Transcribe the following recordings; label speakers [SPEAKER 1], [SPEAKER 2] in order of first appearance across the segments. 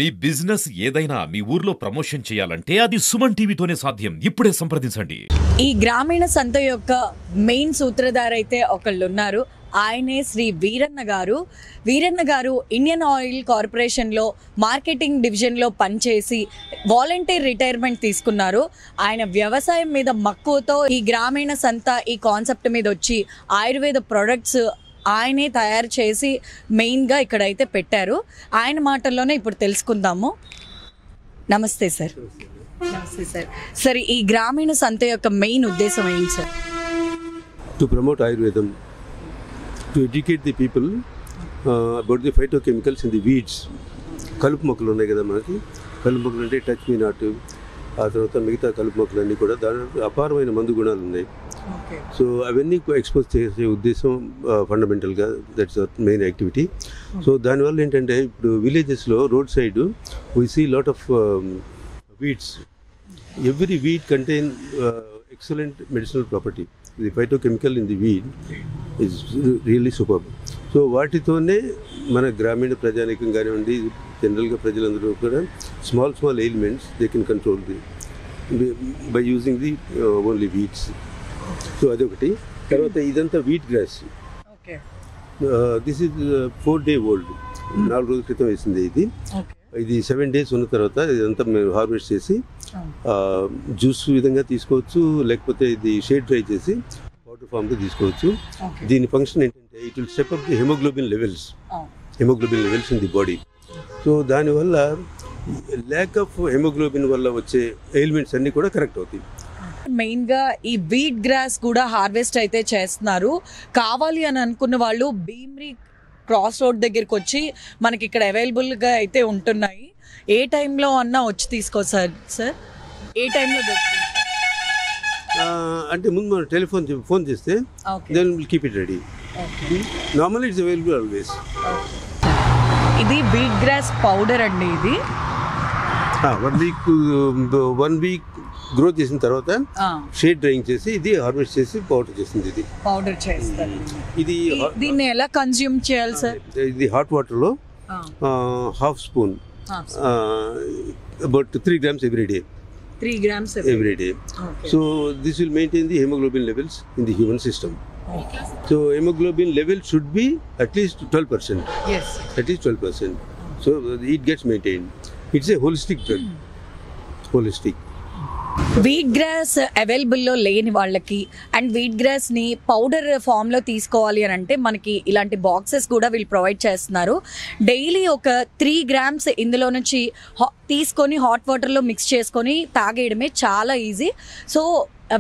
[SPEAKER 1] మీ business ఏదైనా మీ ఊర్లో promotion చేయాలంటే అది సుమన్ టీవీతోనే సాధ్యం. ఇప్పుడే సంప్రదించండి.
[SPEAKER 2] ఈ గ్రామీణ సంత యొక్క మెయిన్ సూత్రధార అయితే ఒకళ్ళు ఉన్నారు. ఆయనే శ్రీ వీరన్న గారు. వీరన్న గారు ఇండియన్ ఆయిల్ కార్పొరేషన్లో మార్కెటింగ్ డివిజన్లో పనిచేసి వాలంటీర్ రిటైర్మెంట్ తీసుకున్నారు. ఆయన వ్యవసాయం మీద మక్కువతో ఈ గ్రామీణ సంత ఈ కాన్సెప్ట్ మీద వచ్చి ఆయుర్వేద ప్రొడక్ట్స్ ఆయనే తయారు చేసి మెయిన్గా ఇక్కడైతే పెట్టారు. ఆయన మాటల్లోనే ఇప్పుడు తెలుసుకుందాము. నమస్తే సార్. నమస్తే సార్. సార్, ఈ గ్రామీణ సంత యొక్క మెయిన్ ఉద్దేశం ఏంటి సార్?
[SPEAKER 3] టు ప్రమోట్ ఆయుర్వేదం, to educate the people about the phytochemicals in the weeds. కలుపు మొక్కలు ఉన్నాయి కదా మనకి, కలుపు మొక్కలు అంటే టచ్ మీ నాట్, ఆ తర్వాత మిగతా కలుపు మొక్కలన్నీ కూడా దాని అపారమైన మందు గుణాలు ఉన్నాయి. సో అవన్నీ ఎక్స్పోజ్ చేసే ఉద్దేశం ఫండమెంటల్గా that's our main activity. So దానివల్ల ఏంటంటే ఇప్పుడు విలేజెస్లో road side we see lot of weeds. Every weed contain excellent medicinal property. The phytochemical in the weed is really super. So వాటితోనే మన గ్రామీణ ప్రజానికం కానివ్వండి, జనరల్గా ప్రజలందరూ కూడా small ailments they can control the by using the only weeds. So అదొకటి. తర్వాత ఇదంతా wheat grass. This is 4 day old. 4 రోజుల క్రితం వేసింది ఇది. ఇది 7 days ఉన్న తర్వాత ఇదంతా మేము హార్వెస్ట్ చేసి జ్యూస్ విధంగా తీసుకోవచ్చు, లేకపోతే ఇది షేడ్ డ్రై చేసి పౌడర్ ఫామ్గా తీసుకోవచ్చు. దీని ఫంక్షన్ ఏంటంటే it will step up the haemoglobin levels in the body. So దానివల్ల ల్యాక్ ఆఫ్ హెమోగ్లోబిన్ వల్ల వచ్చే ఎయిల్మెంట్స్ అన్నీ కూడా కరెక్ట్ అవుతాయి.
[SPEAKER 2] మెయిన్గా ఈ వీట్ గ్రాస్ కూడా హార్వెస్ట్ అయితే చేస్తున్నారు. కావాలి అని అనుకున్న వాళ్ళు భీమ్రీ క్రాస్ రోడ్ దగ్గరికి వచ్చి మనకి ఇక్కడ అవైలబుల్గా అయితే ఉంటున్నాయి. ఏ టైంలో అన్నా వచ్చి తీసుకో సార్. ఏ టైంలో దొరుకుతుంది
[SPEAKER 3] అంటే ముందు మనం ఫోన్ చేస్తే then will keep it ready. Normally it's available always.
[SPEAKER 2] ఇది వీట్ గ్రాస్ పౌడర్ అండి. ఇది
[SPEAKER 3] 1 week గ్రోత్ చేసిన తర్వాత షేడ్ డ్రైయింగ్ చేసి ఇది హార్వెస్ట్ చేసి పౌడర్ చేసింది. ఇది పౌడర్ చేస్తారు. ఇది
[SPEAKER 2] దీన్ని ఎలా కన్జ్యూమ్ చేయాలి సార్?
[SPEAKER 3] ఇది హాట్ వాటర్లో ½ spoon about 3 grams every day.
[SPEAKER 2] 3 grams
[SPEAKER 3] every day. So this will maintain the hemoglobin levels in the human system. So hemoglobin level should be at least 12%.
[SPEAKER 2] Yes.
[SPEAKER 3] At least 12%. So it gets maintained. It's a holistic drug. Holistic.
[SPEAKER 2] Wheat grass అవైలబుల్లో లేని వాళ్ళకి and wheat గ్రాస్ని powder ఫామ్లో తీసుకోవాలి అని అంటే మనకి ఇలాంటి boxes కూడా వీళ్ళు ప్రొవైడ్ చేస్తున్నారు. డైలీ ఒక 3 grams ఇందులో నుంచి తీసుకొని హాట్ వాటర్లో మిక్స్ చేసుకొని తాగేయడమే చాలా easy. So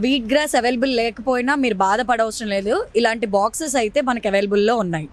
[SPEAKER 2] wheat grass available లేకపోయినా మీరు బాధపడవసరం లేదు. ఇలాంటి బాక్సెస్ అయితే మనకి అవైలబుల్లో ఉన్నాయి.